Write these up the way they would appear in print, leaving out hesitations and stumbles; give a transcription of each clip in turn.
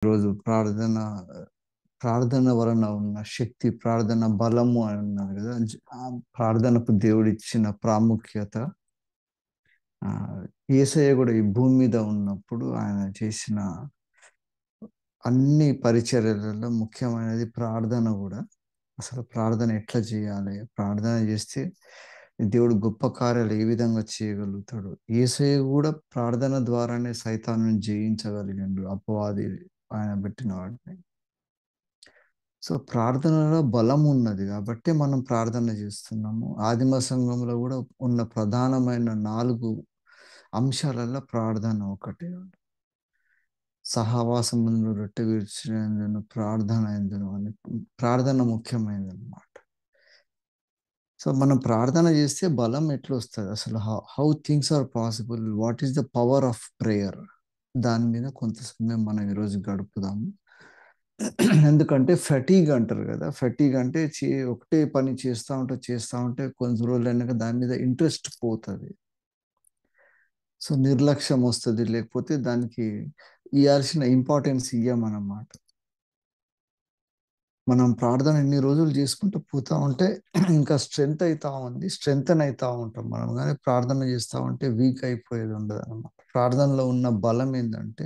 ఈరోజు ప్రార్థన వలన ఉన్న శక్తి, ప్రార్థన బలము అని అన్నారు కదా. ప్రార్థనకు దేవుడిచ్చిన ప్రాముఖ్యత. యేసయ్య కూడా ఈ భూమి మీద ఉన్నప్పుడు ఆయన చేసిన అన్ని పరిచర్యలలో ముఖ్యమైనది ప్రార్థన కూడా. అసలు ప్రార్థన ఎట్లా చేయాలి, ప్రార్థన చేస్తే దేవుడు గొప్ప కార్యాలు ఏ విధంగా చేయగలుగుతాడు. యేసయ్య కూడా ప్రార్థన ద్వారానే సైతాన్ని జయించగలిగిండు, అపవాది ఆయన పెట్టిన వాడిని. సో ప్రార్థనలో బలం ఉన్నది కాబట్టి మనం ప్రార్థన చేస్తున్నాము. ఆదిమ సంఘంలో కూడా ఉన్న ప్రధానమైన 4 అంశాలలో ప్రార్థన ఒకటి. సహవాసమును రొట్టె విరుచుటయందును ప్రార్థన ఎందును అని, ప్రార్థన ముఖ్యమైనది అన్నమాట. సో మనం ప్రార్థన చేస్తే బలం ఎట్లా వస్తుంది, అసలు how things are possible, what is the power of prayer, దాని మీద కొంత సమయం మనం ఈరోజు గడుపుదాము. ఎందుకంటే ఫెటీగ్ అంటారు కదా. ఫెటీగ్ అంటే ఒకటే పని చేస్తూ ఉంటే కొంచెం రోజులు అయినాక దాని మీద ఇంట్రెస్ట్ పోతుంది. సో నిర్లక్ష్యం వస్తుంది, లేకపోతే దానికి ఇవ్వాల్సిన ఇంపార్టెన్స్ ఇవ్వమన్నమాట. మనం ప్రార్థన ఎన్ని రోజులు చేసుకుంటూ పోతా ఉంటే ఇంకా స్ట్రెంగ్తన్ అవుతా ఉంటాం మనం. కానీ ప్రార్థన చేస్తూ ఉంటే వీక్ అయిపోయేది ఉండదు అన్నమాట. ప్రార్థనలో ఉన్న బలం ఏంటంటే,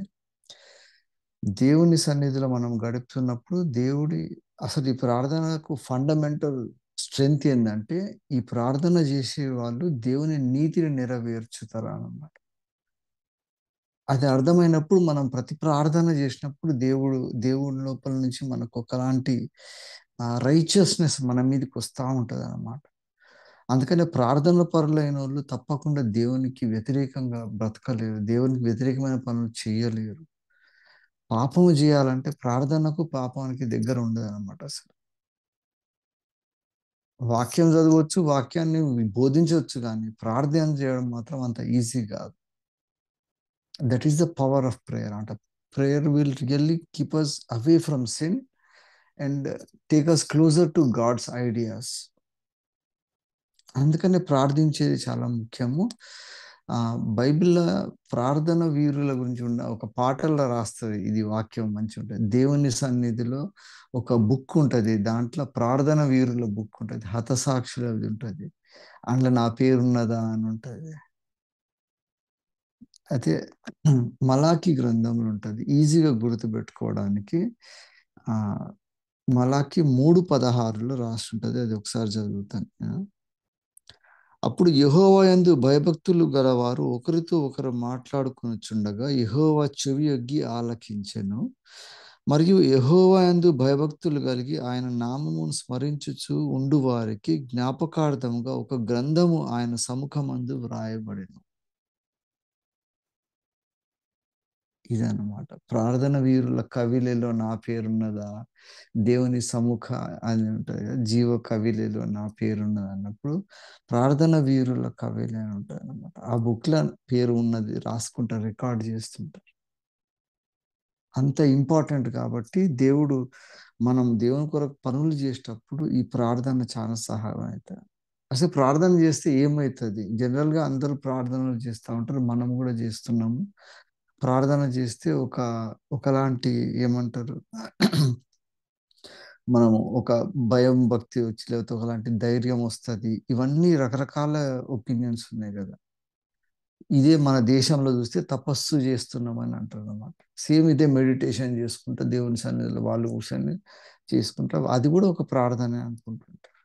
దేవుని సన్నిధిలో మనం గడుపుతున్నప్పుడు అసలు ఈ ప్రార్థనకు ఫండమెంటల్ స్ట్రెంగ్త్ ఏంటంటే, ఈ ప్రార్థన చేసే వాళ్ళు దేవుని నీతిని నెరవేర్చుతారు అన్నమాట. అది అర్థమైనప్పుడు మనం ప్రతి ప్రార్థన చేసినప్పుడు దేవుడి లోపల నుంచి మనకు ఒకలాంటి రైచియస్నెస్ మన మీదకి వస్తూ ఉంటుంది అన్నమాట. అందుకనే ప్రార్థన పరులైన వాళ్ళు తప్పకుండా దేవునికి వ్యతిరేకంగా బ్రతకలేరు, దేవునికి వ్యతిరేకమైన పనులు చేయలేరు. పాపము చేయాలంటే ప్రార్థనకు పాపానికి దగ్గర ఉండదు అనమాట. అసలు వాక్యం చదవచ్చు, వాక్యాన్ని బోధించవచ్చు, కానీ ప్రార్థన చేయడం మాత్రం అంత ఈజీ కాదు. That is the power of prayer అంట. Prayer will really keep us away from sin and take us closer to God's ideas. అందుకనే ప్రార్థించేది చాలా ముఖ్యము. బైబిల్లో ప్రార్థన వీరుల గురించి ఉన్న ఒక పాటల్లో రాస్తుంది, ఇది వాక్యం మంచి ఉంటుంది. దేవుని సన్నిధిలో ఒక బుక్ ఉంటుంది, దాంట్లో ప్రార్థన వీరుల బుక్ ఉంటుంది, హతసాక్షులది ఉంటుంది, అందులో నా పేరున్నదా అని ఉంటుంది. అయితే మలాకి గ్రంథంలో ఉంటుంది, ఈజీగా గుర్తుపెట్టుకోవడానికి. ఆ మలాకి 3:16 రాసి ఉంటుంది, అది ఒకసారి చదువుతాను. అప్పుడు యెహోవా యందు భయభక్తులు గలవారు ఒకరితో ఒకరు మాట్లాడుకొనుచుండగా యెహోవా చెవియొగ్గి ఆలకించెను. మరియు యెహోవా యందు భయభక్తులు కలిగి ఆయన నామమును స్మరించుచు ఉండు వారికి జ్ఞాపకార్థముగా ఒక గ్రంథము ఆయన సముఖమందు వ్రాయబడెను. ఇదన్నమాట. ప్రార్థన వీరుల కవిలలో నా పేరున్నదా, దేవుని సముఖ అని ఉంటుంది కదా, జీవ కవిలలో నా పేరున్నది అన్నప్పుడు ప్రార్థన వీరుల కవిలే అని ఉంటుంది అనమాట. ఆ బుక్లో పేరు ఉన్నది రాసుకుంటారు, రికార్డ్ చేస్తుంటారు. అంత ఇంపార్టెంట్ కాబట్టి మనం దేవుని కొరకు పనులు చేసేటప్పుడు ఈ ప్రార్థన చాలా సహాయం అవుతుంది. అసలు ప్రార్థన చేస్తే ఏమవుతుంది, జనరల్గా అందరూ ప్రార్థనలు చేస్తూ ఉంటారు, మనం కూడా చేస్తున్నాము. ప్రార్థన చేస్తే ఒకలాంటి ఏమంటారు, మనము ఒక భయం భక్తి వచ్చి, లేకపోతే ఒకలాంటి ధైర్యం వస్తుంది. ఇవన్నీ రకరకాల ఒపీనియన్స్ ఉన్నాయి కదా. ఇదే మన దేశంలో చూస్తే తపస్సు చేస్తున్నామని అంటారు అన్నమాట. సేమ్ ఇదే మెడిటేషన్ చేసుకుంటా దేవుని సన్నిధిలో వాళ్ళు కూర్చొని చేసుకుంటారు, అది కూడా ఒక ప్రార్థనే అనుకుంటుంటారు.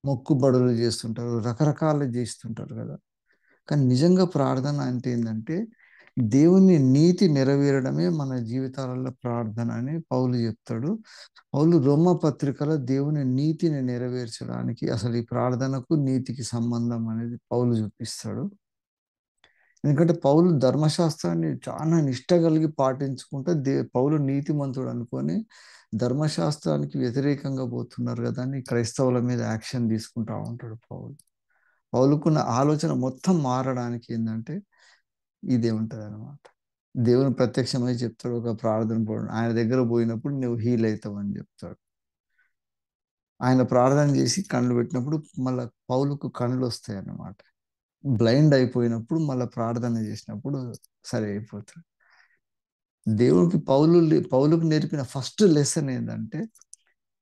మొక్కుబడులు చేస్తుంటారు, రకరకాలు చేస్తుంటారు కదా. కానీ నిజంగా ప్రార్థన అంటే ఏంటంటే, దేవుని నీతి నెరవేరడమే మన జీవితాలలో ప్రార్థన అని పౌలు చెప్తాడు. పౌలు రోమ పత్రికలో దేవుని నీతిని నెరవేర్చడానికి అసలు ఈ ప్రార్థనకు నీతికి సంబంధం అనేది పౌలు చూపిస్తాడు. ఎందుకంటే పౌలు ధర్మశాస్త్రాన్ని చాలా నిష్ట కలిగి పాటించుకుంటే పౌలు నీతిమంతుడు అనుకొని ధర్మశాస్త్రానికి వ్యతిరేకంగా పోతున్నారు కదా అని క్రైస్తవుల మీద యాక్షన్ తీసుకుంటా ఉంటాడు పౌలుకున్న ఆలోచన మొత్తం మారడానికి ఏంటంటే ఇదే ఉంటుంది అనమాట. దేవుని ప్రత్యక్షమై చెప్తాడు, ఒక ప్రార్థన పోవడం ఆయన దగ్గర పోయినప్పుడు నువ్వు హీల్ అవుతావు అని చెప్తాడు. ఆయన ప్రార్థన చేసి కళ్ళు పెట్టినప్పుడు మళ్ళీ పౌలుకు కళ్ళు వస్తాయి అన్నమాట. బ్లైండ్ అయిపోయినప్పుడు మళ్ళీ ప్రార్థన చేసినప్పుడు సరే అయిపోతాడు. దేవునికి పౌలుకు నేర్పిన ఫస్ట్ లెసన్ ఏంటంటే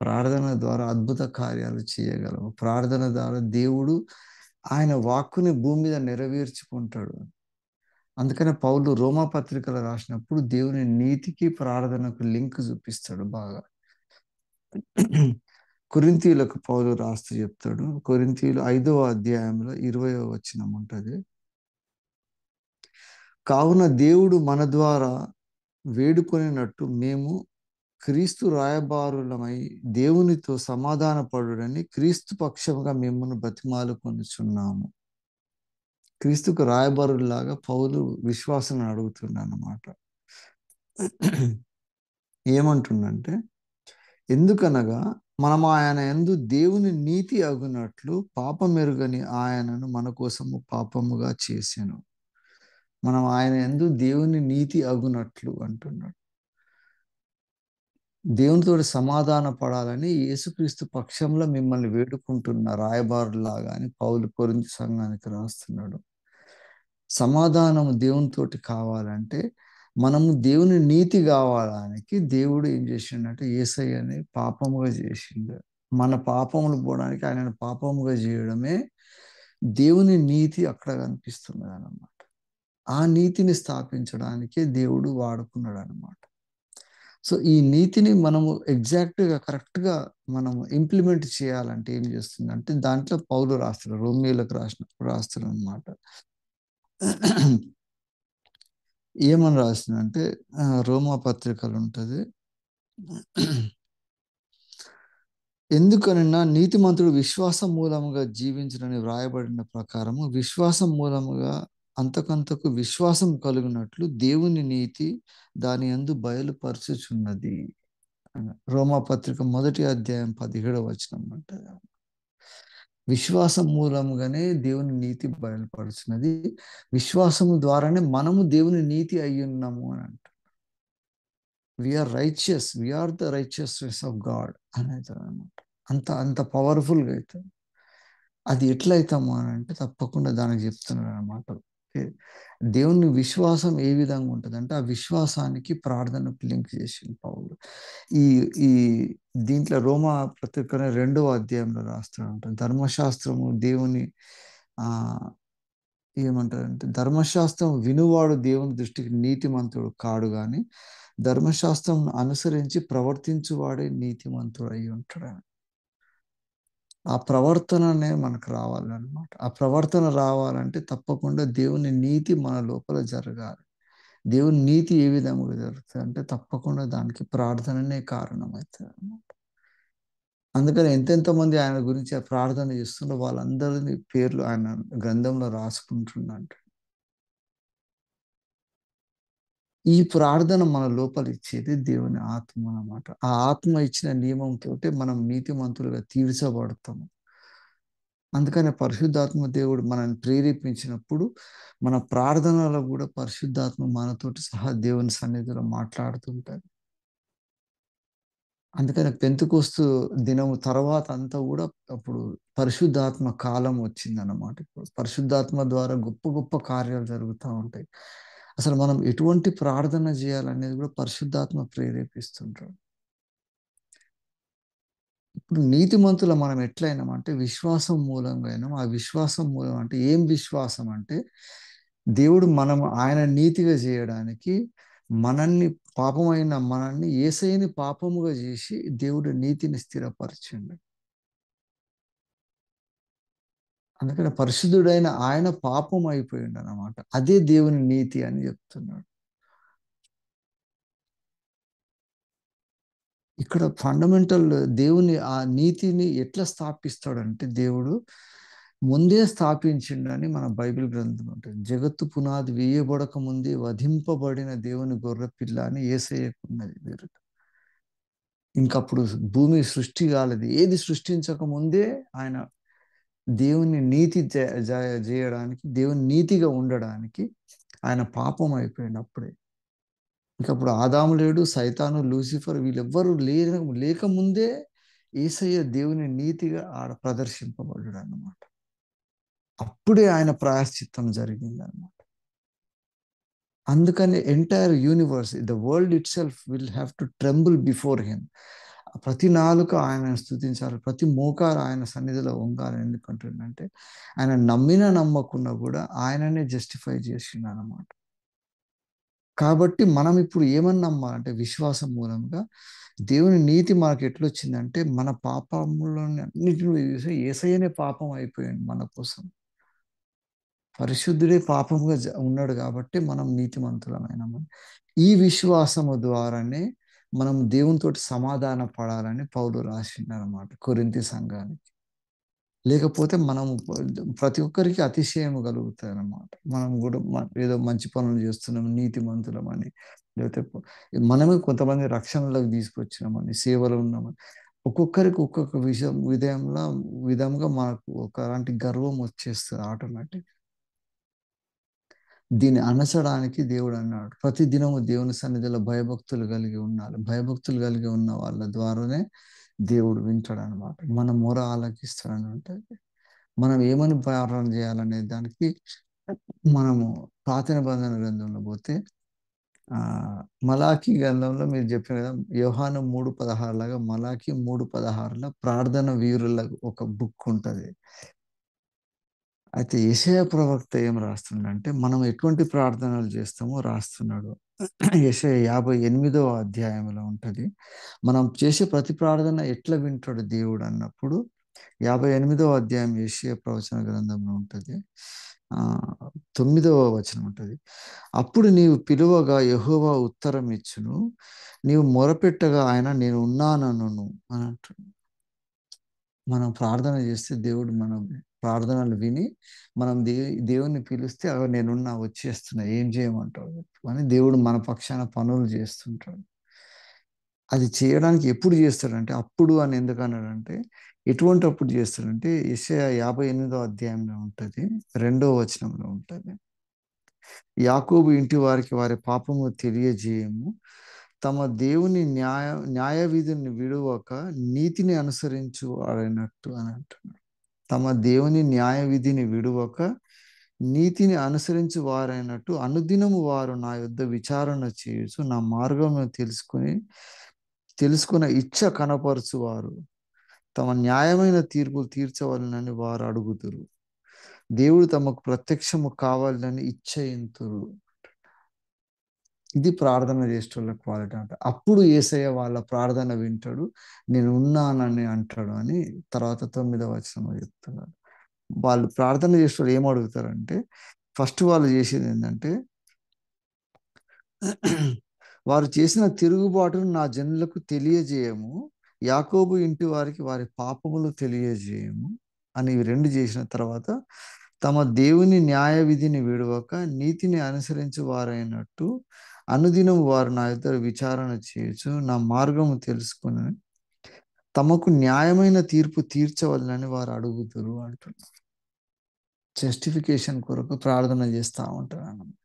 ప్రార్థన ద్వారా అద్భుత కార్యాలు చేయగలము. ప్రార్థన ద్వారా దేవుడు ఆయన వాక్కుని భూమి మీద నెరవేర్చుకుంటాడు. అందుకనే పౌలు రోమా పత్రికలు రాసినప్పుడు దేవుని నీతికి ప్రార్థనకు లింక్ చూపిస్తాడు బాగా. కొరింథీయులకు పౌలు రాస్తూ చెప్తాడు. కొరింథీయులు 5వ అధ్యాయంలో 20వ వచనం ఉంటది. కావున దేవుడు మన ద్వారా వేడుకొనినట్టు మేము క్రీస్తు రాయబారులమై దేవునితో సమాధాన పడుడని క్రీస్తు పక్షముగా మిమ్మల్ని బతిమాలుకొనుచున్నాము. క్రీస్తుకు రాయబారులాగా పౌలు విశ్వాసం అడుగుతున్నాడు అన్నమాట. ఏమంటుండంటే, ఎందుకనగా మనం ఆయన యందు దేవుని నీతి అగునట్లు పాపమెరుగని ఆయనను మన కోసము పాపముగా చేసెను. మనం ఆయన యందు దేవుని నీతి అగునట్లు అంటున్నాడు. దేవునితో సమాధాన పడాలని యేసుక్రీస్తు పక్షంలో మిమ్మల్ని వేడుకుంటున్న రాయబారులాగా అని పౌలు కొరింథీ సంఘానికి రాస్తున్నాడు. సమాధానం దేవునితోటి కావాలంటే మనము దేవుని నీతి కావడానికి దేవుడు ఏం చేసిండంటే యేసయ్యని పాపముగా చేసిండు. మన పాపములు పోవడానికి ఆయనను పాపముగా చేయడమే దేవుని నీతి అక్కడ కనిపిస్తున్నది అన్నమాట. ఆ నీతిని స్థాపించడానికే దేవుడు వాడుకున్నాడు అన్నమాట. సో ఈ నీతిని మనము ఎగ్జాక్ట్గా కరెక్ట్గా మనం ఇంప్లిమెంట్ చేయాలంటే ఏం చేస్తుందంటే దాంట్లో పౌలు రాస్తారు, రోమీయులకు రాస్తారు అనమాట. ఏమని రాస్తుందంటే రోమా పత్రికలు ఉంటుంది. ఎందుకనన్నా నీతిమంతుడు విశ్వాసం మూలముగా జీవించడని వ్రాయబడిన ప్రకారము విశ్వాసం మూలముగా అంతకంతకు విశ్వాసం కలుగునట్లు దేవుని నీతి దాని యందు బయలుపరచుచున్నది. రోమా పత్రిక 1వ అధ్యాయం 17వ వచనం అంటారు. విశ్వాసం మూలముగానే దేవుని నీతి బయలుపరుచున్నది. విశ్వాసము ద్వారానే మనము దేవుని నీతి అయ్యున్నాము అని అంటారు. We are righteous, we are the righteousness of God అని అవుతుంది అనమాట. అంత పవర్ఫుల్గా అవుతుంది. అది ఎట్లయితాము అని అంటే తప్పకుండా దానికి చెప్తున్నాడు అనమాట. దేవుని విశ్వాసం ఏ విధంగా ఉంటుంది అంటే ఆ విశ్వాసానికి ప్రార్థనకు లింక్ చేసింది పౌలు. ఈ ఈ దీంట్లో రోమా పత్రిక 2వ అధ్యాయంలో రాస్తూ ఉంటారు. ధర్మశాస్త్రము దేవుని ఏమంటారంటే ధర్మశాస్త్రం వినువాడు దేవుని దృష్టికి నీతిమంతుడు కాడు కానీ ధర్మశాస్త్రం అనుసరించి ప్రవర్తించువాడే నీతిమంతుడు అయి ఉంటాడు. ఆ ప్రవర్తననే మనకు రావాలన్నమాట. ఆ ప్రవర్తన రావాలంటే తప్పకుండా దేవుని నీతి మన లోపల జరగాలి. దేవుని నీతి ఏ విధంగా జరుగుతుంది అంటే తప్పకుండా దానికి ప్రార్థననే కారణమవుతుంది అన్నమాట. అందుకని ఎంతెంతమంది ఆయన గురించి ప్రార్థన చేస్తుండో వాళ్ళందరినీ పేర్లు ఆయన గ్రంథంలో రాసుకుంటున్నట్టు. ఈ ప్రార్థన మన లోపల ఇచ్చేది దేవుని ఆత్మ అన్నమాట. ఆ ఆత్మ ఇచ్చిన నియమంతో మనం నీతిమంతులుగా తీర్చబడతాము. అందుకనే పరిశుద్ధాత్మ దేవుడు మనల్ని ప్రేరేపించినప్పుడు మన ప్రార్థనలో కూడా పరిశుద్ధాత్మ మనతోటి సహా దేవుని సన్నిధిలో మాట్లాడుతుంటారు. అందుకని పెంతెకోస్తు దినం తర్వాత అంతా కూడా అప్పుడు పరిశుద్ధాత్మ కాలం వచ్చిందన్నమాట. ఇప్పుడు పరిశుద్ధాత్మ ద్వారా గొప్ప గొప్ప కార్యాలు జరుగుతూ ఉంటాయి. అసలు మనం ఎటువంటి ప్రార్థన చేయాలనేది కూడా పరిశుద్ధాత్మ ప్రేరేపిస్తుంటాడు. ఇప్పుడు నీతిమంతులు మనం ఎట్లయినామంటే విశ్వాసం మూలంగా అయినాం. ఆ విశ్వాసం మూలం అంటే ఏం విశ్వాసం అంటే దేవుడు మనం ఆయన నీతిగా చేయడానికి మనల్ని పాపమైన మనల్ని యేసయ్యని పాపముగా చేసి దేవుడు నీతిని స్థిరపరిచిండు. అందుకని పరిశుద్ధుడైన ఆయన పాపం అయిపోయిండు అన్నమాట. అదే దేవుని నీతి అని చెప్తున్నాడు. ఇక్కడ ఫండమెంటల్ దేవుని ఆ నీతిని ఎట్లా స్థాపిస్తాడంటే దేవుడు ముందే స్థాపించిండని మన బైబిల్ గ్రంథం ఉంటుంది. జగత్తు పునాది వేయబడక ముందే వధింపబడిన దేవుని గొర్రె పిల్ల అని యేసయ్యకున్నది బిరుదు. ఇంకప్పుడు భూమి సృష్టి కాలేదు. ఏది సృష్టించక ముందే ఆయన దేవుని నీతి చేయడానికి దేవుని నీతిగా ఉండడానికి ఆయన పాపం అయిపోయింది అప్పుడే. ఇంకప్పుడు ఆదాము లేడు, సైతాను, లూసిఫర్ వీళ్ళెవ్వరూ లేకముందే యేసయ్య దేవుని నీతిగా ఆడ ప్రదర్శింపబడ్డాడు అన్నమాట. అప్పుడే ఆయన ప్రాయశ్చిత్తం జరిగింది అన్నమాట. అందుకని entire universe, the world it self will have to tremble before him. ప్రతి నాలుక ఆయన స్తుతించాలి, ప్రతి మోకారు ఆయన సన్నిధిలో వంగాలి. ఎందుకంటుందంటే ఆయన నమ్మినా నమ్మకున్నా కూడా ఆయననే జస్టిఫై చేసిండు అన్నమాట. కాబట్టి మనం ఇప్పుడు ఏమని నమ్మాలంటే విశ్వాసం మూలంగా దేవుని నీతి మనకు ఎట్లొచ్చిందంటే మన పాపములను అన్నిటిని చూసి యేసయ్యనే పాపం అయిపోయాడు మన కోసం. పరిశుద్ధుడే పాపముగా ఉన్నాడు కాబట్టి మనం నీతిమంతులమైనాము. ఈ విశ్వాసము ద్వారానే మనం దేవునితోటి సమాధాన పడాలని పౌలు రాసిండనమాట కొరింథీ సంఘానికి. లేకపోతే మనం ప్రతి ఒక్కరికి అతిశయం కలుగుతాయన్నమాట. మనం కూడా ఏదో మంచి పనులు చేస్తున్నాం, నీతిమంతులమని, లేకపోతే మనమే కొంతమంది రక్షణలోకి తీసుకొచ్చినామని, సేవలో ఉన్నామని, ఒక్కొక్కరికి ఒక్కొక్క విధంగా మనకు ఒకలాంటి గర్వం వచ్చేస్తుంది ఆటోమేటిక్. దీన్ని అణచడానికి దేవుడు అన్నాడు, ప్రతి దినము దేవుని సన్నిధిలో భయభక్తులు కలిగి ఉండాలి. భయభక్తులు కలిగి ఉన్న వాళ్ళ ద్వారానే దేవుడు వింటాడు అనమాట, మన మొర ఆలకిస్తాడని ఉంటుంది. మనం ఏమని ప్రార్థన చేయాలనే దానికి మనము పాత నిబంధన గ్రంథంలో పోతే మలాకి గ్రంథంలో మీరు చెప్పిన కదా, యోహాను 3:16 లాగా మలాకి 3:16లో ప్రార్థన వీరుల ఒక బుక్ ఉంటుంది. అయితే యెషయా ప్రవక్త ఏం రాస్తుండంటే మనం ఎటువంటి ప్రార్థనలు చేస్తామో రాస్తున్నాడు. యెషయా 58వ అధ్యాయంలో ఉంటుంది. మనం చేసే ప్రతి ప్రార్థన ఎట్లా వింటాడు దేవుడు అన్నప్పుడు 58వ అధ్యాయం యెషయా ప్రవచన గ్రంథంలో ఉంటుంది. 9వ వచనం ఉంటుంది. అప్పుడు నీవు పిలువగా యెహోవా ఉత్తరం ఇచ్చును, నీవు మొరపెట్టగా ఆయన నేను ఉన్నానను అని అంటాడు. మనం ప్రార్థన చేస్తే దేవుడు మన ప్రార్థనలు విని మనం దేవుణ్ణి పిలిస్తే నేనున్నా వచ్చేస్తున్నా ఏం చేయమంటావు అని దేవుడు మన పక్షాన పనులు చేస్తుంటాడు. అది చేయడానికి ఎప్పుడు చేస్తాడంటే అప్పుడు అని ఎందుకు అన్నాడంటే ఎటువంటి అప్పుడు చేస్తాడంటే యెషయా 58వ అధ్యాయంలో ఉంటుంది, 2వ వచనంలో ఉంటుంది. యాకోబు ఇంటి వారికి వారి పాపము తెలియజేయము, తమ దేవుని న్యాయ విధిని విడువక నీతిని అనుసరించు వాడైనట్టు అని అంటున్నాడు. తమ దేవుని న్యాయ విధిని విడువక నీతిని అనుసరించి వారైనట్టు అనుదినము వారు నా యొద్ద విచారణ చేయొచ్చు, నా మార్గమును తెలుసుకున్న ఇచ్చ కనపరచువారు తమ న్యాయమైన తీర్పులు తీర్చవాలని వారు అడుగుతురు. దేవుడు తమకు ప్రత్యక్షము కావాలని ఇచ్చయింతురు. ఇది ప్రార్థన చేసేటోళ్ళ క్వాలిటీ అంట. అప్పుడు యేసయ్య వాళ్ళ ప్రార్థన వింటాడు, నేను ఉన్నానని అంటాడు అని తర్వాత 9వ వచనంలో చెప్తున్నాడు. వాళ్ళు ప్రార్థన చేసేటోళ్ళు ఏం అడుగుతారంటే ఫస్ట్ వాళ్ళు చేసేది ఏంటంటే వారు చేసిన తిరుగుబాటును నా జనులకు తెలియజేయము, యాకోబు ఇంటి వారికి వారి పాపములు తెలియజేయము అని ఇవి రెండు చేసిన తర్వాత తమ దేవుని న్యాయ విధిని విడవక నీతిని అనుసరించి వారైనట్టు అనుదినం వారు నా ఇద్దరు విచారణ చేయొచ్చు, నా మార్గము తెలుసుకుని తమకు న్యాయమైన తీర్పు తీర్చవలనని వారు అడుగుతారు అంటున్నారు. జస్టిఫికేషన్ కొరకు ప్రార్థన చేస్తూ ఉంటారు అన్నమాట.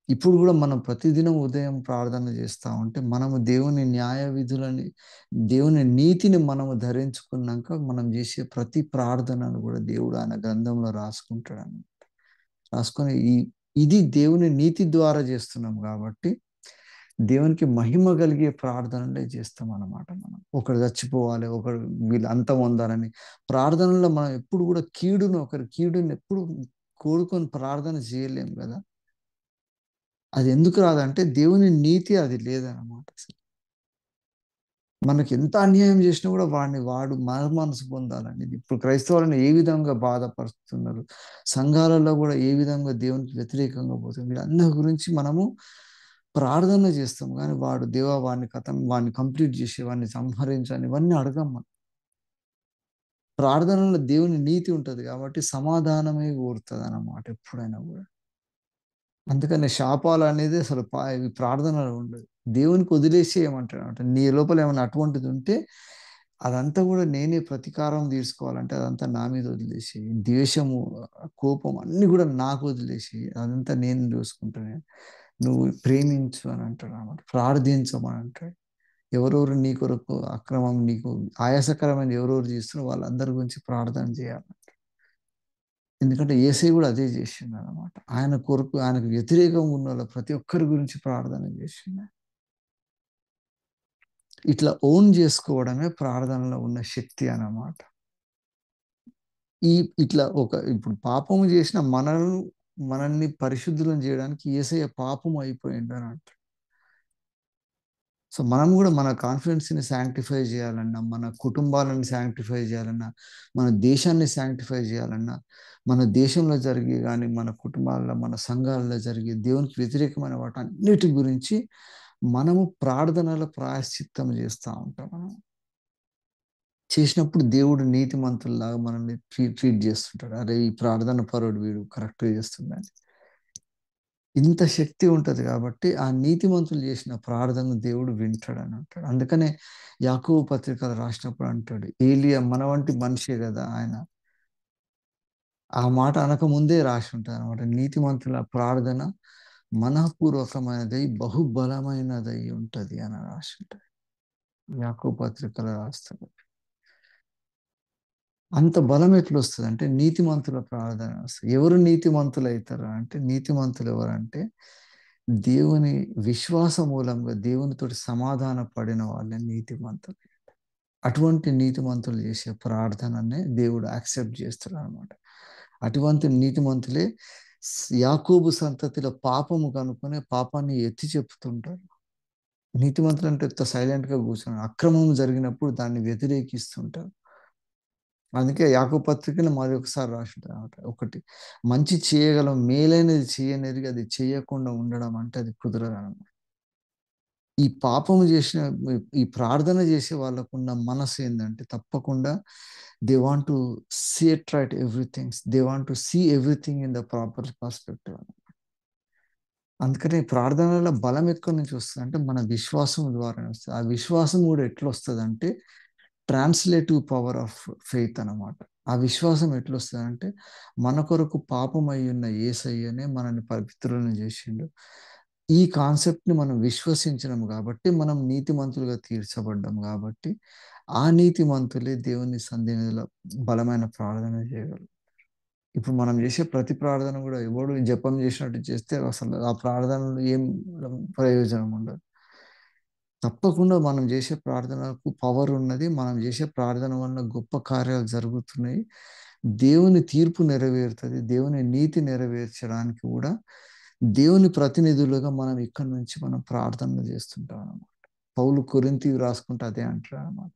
ఇప్పుడు కూడా మనం ప్రతిదినం ఉదయం ప్రార్థన చేస్తూ ఉంటే మనము దేవుని న్యాయ విధులని, దేవుని నీతిని మనము ధరించుకున్నాక మనం చేసే ప్రతి ప్రార్థనను కూడా దేవుడు ఆయన గ్రంథంలో రాసుకుంటాడు అన్నమాట. రాసుకొని ఇది దేవుని నీతి ద్వారా చేస్తున్నాం కాబట్టి దేవునికి మహిమ కలిగే ప్రార్థనలే చేస్తాం అన్నమాట. మనం ఒకరు చచ్చిపోవాలి, ఒకరు వీళ్ళు అంతం పొందాలని ప్రార్థనలో మనం ఎప్పుడు కూడా ఒకరి కీడుని ఎప్పుడు కోరుకొని ప్రార్థన చేయలేము కదా. అది ఎందుకు రాదంటే దేవుని నీతి అది లేదన్నమాట. మనకి ఎంత అన్యాయం చేసినా కూడా వాడు మనసు పొందాలని. ఇప్పుడు క్రైస్తవులను ఏ విధంగా బాధపరుస్తున్నారు, సంఘాలలో కూడా ఏ విధంగా దేవునికి వ్యతిరేకంగా పోతుంది, వీళ్ళందరి గురించి మనము ప్రార్థన చేస్తాం కానీ దేవా వాడిని కంప్లీట్ చేసి వాడిని సంహరించని ఇవన్నీ అడగం మనం. ప్రార్థనలో దేవుని నీతి ఉంటుంది కాబట్టి సమాధానమే కోరుతుంది అన్నమాట ఎప్పుడైనా కూడా. అందుకని శాపాలు అనేది అసలు ప్రార్థనలో ఉండదు. దేవునికి వదిలేసి ఏమంటాడు అంటే నీ లోపల ఏమైనా అటువంటిది ఉంటే అదంతా కూడా నేనే ప్రతీకారం తీసుకోవాలంటే అదంతా నా మీద వదిలేసి, ద్వేషము, కోపం అన్ని కూడా నాకు వదిలేసి అదంతా నేను చూసుకుంటానే, నువ్వు ప్రేమించు అని అంటాడు అన్నమాట. ప్రార్థించమని అంటాడు. ఎవరెవరు నీ కొరకు అక్రమం నీకు ఆయాసకరమైన ఎవరెవరు చేస్తున్నారో వాళ్ళందరి గురించి ప్రార్థన చేయాలి. ఎందుకంటే యేసయ్య కూడా అదే చేసిండనమాట. ఆయన కొరకు ఆయనకు వ్యతిరేకంగా ఉన్నోళ్ళ ప్రతి ఒక్కరి గురించి ప్రార్థన చేసిండు. ఇట్లా ఓన్ చేసుకోవడమే ప్రార్థనలో ఉన్న శక్తి అన్నమాట. ఈ ఇట్లా ఇప్పుడు పాపము చేసిన మనల్ని పరిశుద్ధులను చేయడానికి యేసయ్య పాపం అయిపోయిండు అని అంటాడు. సో, మనం గూడా మన కాన్ఫిడెన్స్‌ని సాంక్టిఫై జేయాలన్నా, మన కుటుంబాలను సాంక్టిఫై జేయాలన్నా, మన దేశాన్ని సాంక్టిఫై జేయాలన్నా, మన దేశంలో జరిగే గాని, మన కుటుంబాల్లో, మన సంఘాల్లో జరిగే దేవునికి వ్యతిరేకమైన వాటన్నిటి గురించి మనము ప్రార్థనలో ప్రాయశ్చిత్తం జేస్తా ఉంటాం మనం. చేసినప్పుడు దేవుడు నీతిమంతుల్లాగా మనల్ని ట్రీట్ జేస్తుంటాడు. అరే! ఈ ప్రార్థన పరుడు వీడు కరెక్ట్‌గా జేస్తుండని. ఇంత శక్తి ఉంటది గాబట్టి, ఆ నీతిమంతులు జేసిన ప్రార్థనను దేవుడు వింటాడని అంటాడు. అందుకనే యాకోబు పత్రికలో రాసినప్పుడు అంటాడు, ఏలియా మన వంటి మనిషే గదా ఆయన. ఆ మాట అనకముందే రాసి ఉంటదనమాట. నీతిమంతుల ప్రార్థన మనఃపూర్వకమైనదై, బహుబలమైనదై ఉంటది అని రాసి ఉంటది. యాకోబు పత్రికలో రాస్తాడు. అంత బలం ఎట్లొస్తదంటే నీతిమంతుల ప్రార్థన వస్తది. ఎవరు నీతిమంతులైతారు అంటే, నీతిమంతులు ఎవరంటే దేవుని విశ్వాస మూలంగా దేవునితోటి సమాధాన పడిన వాళ్ళే నీతిమంతులు. అటువంటి నీతిమంతులు చేసే ప్రార్థననే దేవుడు యాక్సెప్ట్ చేస్తాడనమాట. అటువంటి నీతిమంతులే యాకోబు సంతతిలో పాపము కనుక్కొని పాపాన్ని ఎత్తి చెప్తుంటారు. నీతిమంతులంటే సైలెంట్‌గా కూర్చోను. అక్రమం జరిగినప్పుడు దాన్ని వ్యతిరేకిస్తుంటారు. అందుకే యాకోబు పత్రికలో మరొకసారి రాసుంటదనమాట. ఒకటి మంచి చేయగలం, మేలైనది చేయనెరిగి అది చేయకుండా ఉండడం అంటే అది కుదరదనమాట. ఈ పాపము చేసిన ఈ ప్రార్థన చేసే వాళ్ళకున్న మనసు ఏందంటే తప్పకుండా they want to see it right everything. They want to see everything in the proper perspective. అందుకని ప్రార్థనలో బలం ఎక్కడి నుంచి వస్తదంటే మన విశ్వాసం ద్వారానే వస్తది. ఆ విశ్వాసం కూడా ఎట్లొస్తదంటే ట్రాన్స్‌లేటివ్ పవర్ ఆఫ్ ఫెయిత్ అన్నమాట. ఆ విశ్వాసం ఎట్లొస్తదంటే మన కొరకు పాపమయ్యున్న యేసయ్యనే మనల్ని పవిత్రులను చేసిండు. ఈ కాన్సెప్ట్‌ని మనం విశ్వసించినం గాబట్టి, మనం నీతిమంతులుగా తీర్చబడ్డాం గాబట్టి, ఆ నీతిమంతులే దేవుని సన్నిధిలో బలమైన ప్రార్థన చేయగలరు. ఇప్పుడు మనం చేసే ప్రతి ప్రార్థన గూడా ఎవడు జపం చేసినట్టు చేస్తే అసలు ఆ ప్రార్థనలో ఏం ప్రయోజనం ఉండదు. తప్పకుండా మనం చేసే ప్రార్థనకు పవర్ ఉన్నది. మనం చేసే ప్రార్థన వలన గొప్ప కార్యాలు జరుగుతున్నాయి. దేవుని తీర్పు నెరవేరుతది. దేవుని నీతి నెరవేర్చడానికి కూడా దేవుని ప్రతినిధులుగా మనం ఇక్కడి నుంచి మనం ప్రార్థనలు చేస్తుంటాం అన్నమాట. పౌలు కొరింథీయుకి రాసుకుంటే అదే అంటాడన్నమాట.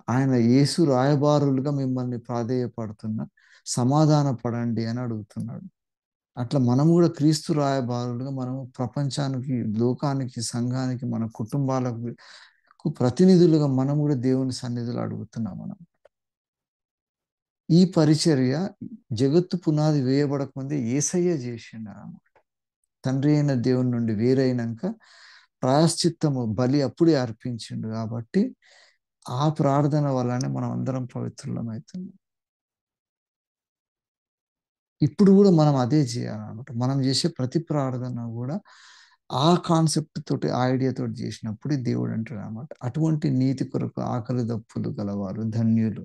ఆయన యేసు రాయబారులుగా మిమ్మల్ని ప్రాధేయపడుతున్నా, సమాధాన పడండి అని అడుగుతున్నాడు. అట్లా మనం గూడా క్రీస్తు రాయబారులుగా మనము ప్రపంచానికి, లోకానికి, సంఘానికి, మన కుటుంబాలకు ప్రతినిధులుగా మనం గూడా దేవుని సన్నిధిలో అడుగుతున్నాం మనం. ఈ పరిచర్య జగత్తు పునాది వేయబడక ముందే యేసయ్య జేషిండనమాట. తండ్రి అయిన దేవుని నుండి వేరైనంక ప్రాయశ్చిత్తము బలి అప్పుడే అర్పించిండు గాబట్టి, ఆ ప్రార్థన వల్లనే మనం అందరం పవిత్రులమైతున్నాం. ఇప్పుడు గూడా మనం అదే జేయాలనమాట. మనం జేసే ప్రతి ప్రార్థన గూడా ఆ కాన్సెప్ట్ తోటి, ఆ ఐడియా తోటి జేసినప్పుడు దేవుడు అంటాడనమాట. అటువంటి నీతి కొరకు ఆకలి దప్పులు గలవారు ధన్యులు.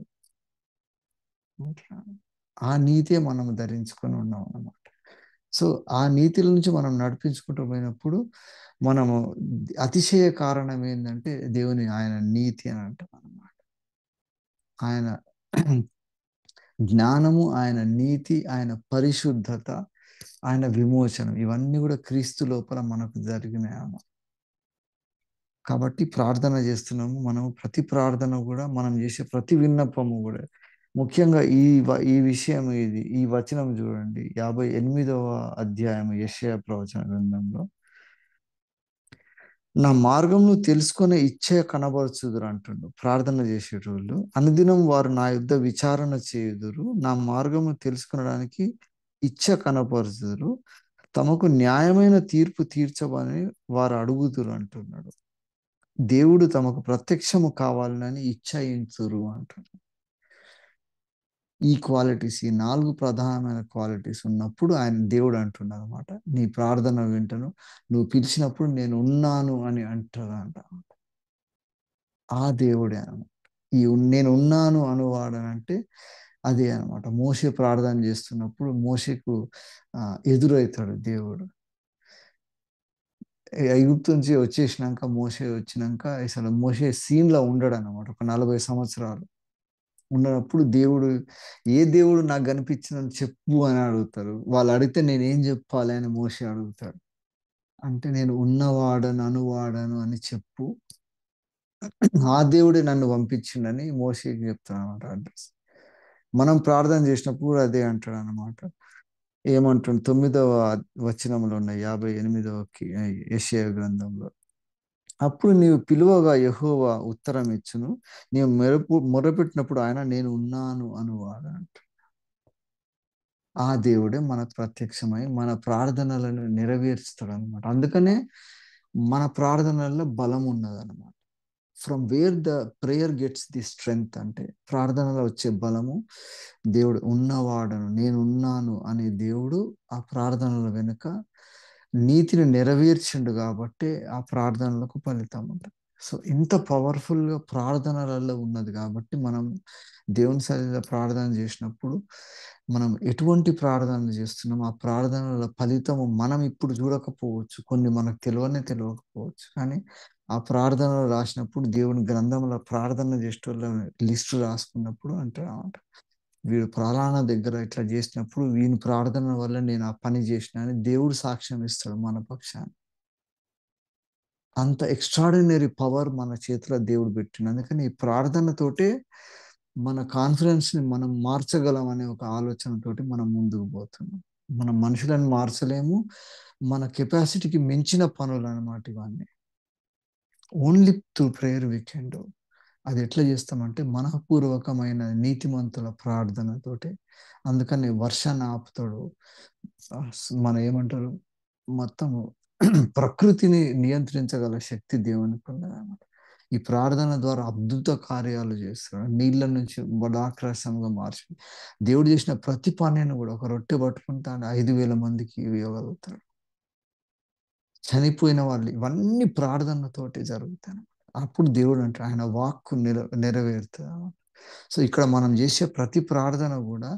అట్లా. ఆ నీతే మనం ధరించుకొని ఉన్నామనమాట. సో, ఆ నీతిల నుంచి మనం నడిపించుకుంటూ పోయినప్పుడు, మనము అతిశయ కారణం ఏందంటే ఆయన నీతి అని అంటామనమాట. ఆయన జ్ఞానము, ఆయన నీతి, ఆయన పరిశుద్ధత, ఆయన విమోచనం ఇవన్నీ గూడా క్రీస్తు లోపల మనకు జరిగినాయన్నమాట. కాబట్టి ప్రార్థన జేస్తున్నాము. మనం ప్రతి ప్రార్థన గూడా మనం జేసే ప్రతి విన్నపము గూడా ముఖ్యంగా ఈ విషయం ఈ వచనం జూడండి. 58వ అధ్యాయం యెషయా ప్రవచన గ్రంథంలో నా మార్గమును తెలుసుకునే ఇచ్చ కనబరచుదురు అంటుండు. ప్రార్థన చేసేటోళ్ళు. అనుదినం వారు నా యొద్ద విచారణ చేయుదురు. నా మార్గము తెలుసుకొనడానికి ఇచ్చ కనపరుచుదురు. తమకు న్యాయమైన తీర్పు తీర్చమని వారు అడుగుదురు అంటున్నాడు. దేవుడు తమకు ప్రత్యక్షము కావాలని ఇచ్చయించురు అంటున్నాడు. ఈ క్వాలిటీస్ ఈ 4 ప్రధానమైన క్వాలిటీస్ ఉన్నప్పుడు దేవుడు అంటున్నాడనమాట. నీ ప్రార్థన వింటను. నువ్వు పిలిచినప్పుడు నేను ఉన్నాను అని అంటాడంట. ఆ దేవుడే అన్నమాట. నేను ఉన్నాను అనువాడనంటే అదే అనమాట. మోషే ప్రార్థన చేస్తున్నప్పుడు మోషేకు ఎదురైతాడు దేవుడు. ఐగుప్తు నుంచి వచ్చేసినాక మోషే వచ్చినాక అసలు మోషే సీన్‌లో ఉండడనమాట. ఒక 40 సంవత్సరాలు. ఉన్నప్పుడు దేవుడు, "ఏ దేవుడు నాకు కనిపించినని చెప్పు" అని అడుగుతారు. వాళ్ళు అడిగితే నేనేం చెప్పాలి అని మోషే అడుగుతాడు. అంటే నేను ఉన్నవాడను, అనువాడను అని చెప్పు. ఆ దేవుడే నన్ను పంపించిండని మోషేకి చెప్తాడనమాట అడ్రెస్. మనం ప్రార్థన చేసినప్పుడు కూడా అదే అంటాడనమాట. ఏమంటుండు 9వ వచనంలో ఉన్న 58వ యెషయా గ్రంథంలో. అప్పుడు నీవు పిలువగా యెహోవా ఉత్తరం ఇచ్చును. నీవు మొరపెట్టినప్పుడు ఆయన నేను ఉన్నాను అనువాడంట. ఆ దేవుడే మనకు ప్రత్యక్షమై మన ప్రార్థనలను నెరవేరుస్తాడనమాట. అందుకనే మన ప్రార్థనల్లో బలం ఉన్నదనమాట. From where the prayer gets the strength అంటే ప్రార్థనలో వచ్చే బలము దేవుడు ఉన్నవాడను నేనున్నాను అనే దేవుడు ఆ ప్రార్థనల వెనుక నీతిని నెరవేర్చిండు కాబట్టి ఆ ప్రార్థనలకు ఫలితం ఉంటుంది. సో ఇంత పవర్ఫుల్గా ప్రార్థనలలో ఉన్నది కాబట్టి మనం దేవుని సన్నిధిలో ప్రార్థన చేసినప్పుడు మనం ఎటువంటి ప్రార్థనలు చేస్తున్నాం ఆ ప్రార్థనల ఫలితము మనం ఇప్పుడు చూడకపోవచ్చు, కొన్ని మనకు తెలియకపోవచ్చు, కానీ ఆ ప్రార్థనలు రాసినప్పుడు దేవుని గ్రంథంలో ప్రార్థన చేసేటోళ్ళ లిస్టు రాసుకున్నప్పుడు అంటారన్నమాట. వీడు ఫలానా దగ్గర ఇట్లా చేసినప్పుడు వీని ప్రార్థన వల్ల నేను ఆ పని చేసిన అని దేవుడు సాక్ష్యం ఇస్తాడు మన పక్షాన. అంత ఎక్స్ట్రార్డినరీ పవర్ మన చేతిలో దేవుడు పెట్టిండు. అందుకని ఈ ప్రార్థనతోటే మన కాన్ఫిడెన్స్‌ని మనం మార్చగలం అనే ఒక ఆలోచనతోటి మనం ముందుకు పోతున్నాం. మనం మనుషులను మార్చలేము. మన కెపాసిటీకి మించిన పనులన్నమాట ఇవన్నీ. Only through prayer we can do. అది ఎట్లా చేస్తామంటే మనఃపూర్వకమైన నీతిమంతుల ప్రార్థనతోటి. అందుకని వర్షాన్ని ఆపుతాడు. మన ఏమంటారు మొత్తము ప్రకృతిని నియంత్రించగల శక్తి దేవునికి ఉన్నదన్నమాట. ఈ ప్రార్థన ద్వారా అద్భుత కార్యాలు చేస్తాడు. నీళ్ళ నుంచి ద్రాక్షారసంగా మార్చి దేవుడు చేసిన ప్రతి పనిని కూడా ఒక రొట్టె పట్టుకుంటా 5,000 మందికి ఇవ్వగలుగుతాడు. చనిపోయిన వాళ్ళు ఇవన్నీ ప్రార్థనతోటి జరుగుతాయి. అప్పుడు దేవుడు అంటాడు ఆయన వాక్కు నెరవేరుతుంది. సో ఇక్కడ మనం చేసే ప్రతి ప్రార్థన కూడా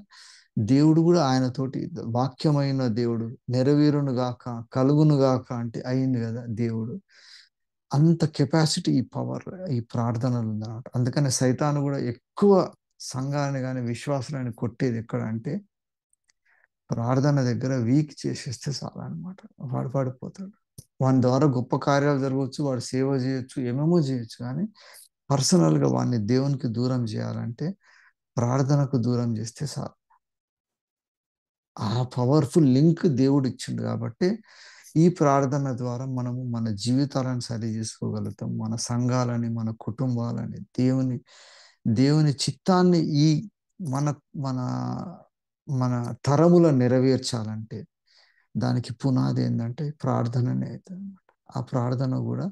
దేవుడు కూడా ఆయనతోటి వాక్యమైన దేవుడు నెరవేరును గాక కలుగును గాక అంటే అయింది కదా దేవుడు. అంత కెపాసిటీ ఈ పవర్ ఈ ప్రార్థనలు ఉందన్నమాట. అందుకని సైతాను కూడా ఎక్కువ సంఘాన్ని కానీ విశ్వాసాన్ని కొట్టేది ఎక్కడ అంటే ప్రార్థన దగ్గర వీక్ చేసేస్తే చాలన్నమాట. వాడు పడిపోతాడు. వాని ద్వారా గొప్ప కార్యాలు జరగవచ్చు, వాడు సేవ చేయొచ్చు, ఏమేమో చేయొచ్చు, కానీ పర్సనల్‌గా వాడిని దేవునికి దూరం చేయాలంటే ప్రార్థనకు దూరం చేస్తే చాలు. ఆ పవర్‌ఫుల్ లింక్ దేవుడు ఇచ్చిండు కాబట్టి ఈ ప్రార్థన ద్వారా మనము మన జీవితాలను సరి చేసుకోగలుగుతాం. మన సంఘాలని, మన కుటుంబాలని, దేవుని చిత్తాన్ని ఈ మన మన మన తరములో నెరవేర్చాలంటే దానికి పునాది ఏందంటే ప్రార్థననే అయితదనమాట. ఆ ప్రార్థన గూడా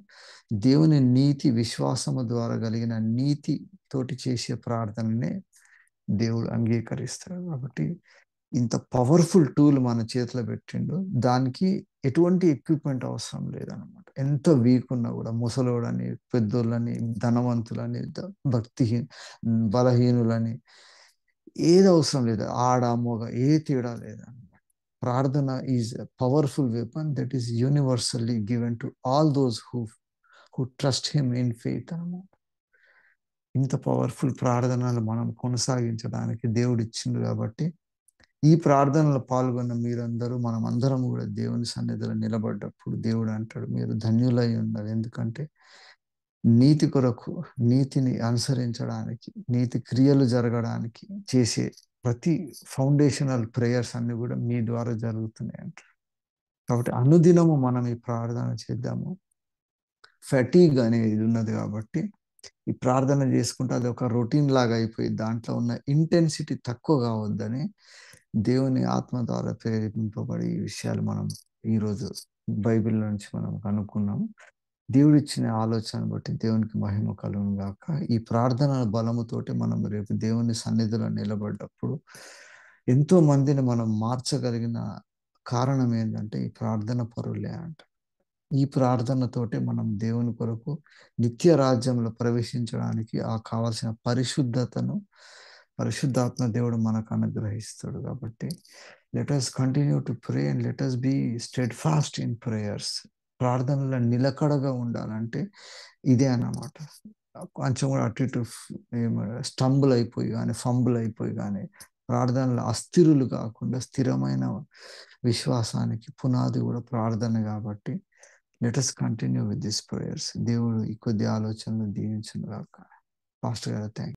దేవుని నీతి విశ్వాసము ద్వారా కలిగిన నీతి తోటి చేసే ప్రార్థననే దేవుడు అంగీకరిస్తాడు. కాబట్టి ఇంత పవర్‌ఫుల్ టూల్ మన చేతిలో పెట్టిండు. దానికి ఎటువంటి ఎక్విప్‌మెంట్ అవసరం లేదనమాట. ఎంత వీక్ ఉన్నా గూడా ముసలోడని, పెద్దోళ్ళని, ధనవంతులని, బలహీనులని ఏది అవసరం లేదు. ఆడ, మగ ఏ తేడా లేదనమాట. ప్రార్థన is a powerful weapon that is universally given to all those who trust him in faith అన్నమాట. ఇంత పవర్‌ఫుల్ ప్రార్థనలు మనం కొనసాగించడానికి దేవుడిచ్చిండు కాబట్టి, ఈ ప్రార్థనలో పాల్గొన్న మీరందరూ మనమందరం గూడా దేవుని సన్నిధిలో నిలబడ్డప్పుడు దేవుడు అంటాడు, "మీరు ధన్యులై ఉన్నారు." ఎందుకంటే నీతి కొరకు, నీతిని అనుసరించడానికి, నీతి క్రియలు జరగడానికి చేసే ప్రతి ఫౌండేషనల్ ప్రేయర్స్ అన్నీ గూడా మీ ద్వారా జరుగుతున్నాయంట. కాబట్టి అనుదినము మనం ఈ ప్రార్థన చేద్దాము. ఫటీగ్ అనేది ఉన్నది కాబట్టి, ఈ ప్రార్థన చేసుకుంటే అది ఒక రొటీన్ లాగా అయిపోయి దాంట్లో ఉన్న ఇంటెన్సిటీ తక్కువ కావద్దని దేవుని ఆత్మ ద్వారా ప్రేరేపింపబడి ఈ విషయాలు మనం ఈరోజు బైబిల్ నుంచి మనం కనుక్కున్నాము. దేవుడిచ్చిన ఆలోచన బట్టి దేవునికి మహిమ కలుగును గాక. ఈ ప్రార్థన బలముతోటి మనం రేపు దేవుని సన్నిధిలో నిలబడ్డప్పుడు ఎంతో మందిని మనం మార్చగలిగిన కారణం ఏంటంటే ఈ ప్రార్థన పరులే అంట. ఈ ప్రార్థనతోటే మనం దేవుని కొరకు నిత్య రాజ్యంలో ప్రవేశించడానికి కావాల్సిన పరిశుద్ధతను పరిశుద్ధాత్మ దేవుడు మనకు అనుగ్రహిస్తాడు. కాబట్టి let us continue to pray and let us be steadfast in prayers. ప్రార్థనలో నిలకడగా ఉండాలంటే ఇదే అన్నమాట. కొంచెం కూడా అటు ఇటు స్టంబుల్ అయిపోయి కానీ, ఫంబుల్ అయిపోయి కానీ, ప్రార్థనలో అస్థిరులు కాకుండా స్థిరమైన విశ్వాసానికి పునాది కూడా ప్రార్థన. కాబట్టి let us continue with this prayers. దేవుడు ఈ కొద్ది ఆలోచనలు దీవించును గాక. పాస్టర్ గారు, థ్యాంక్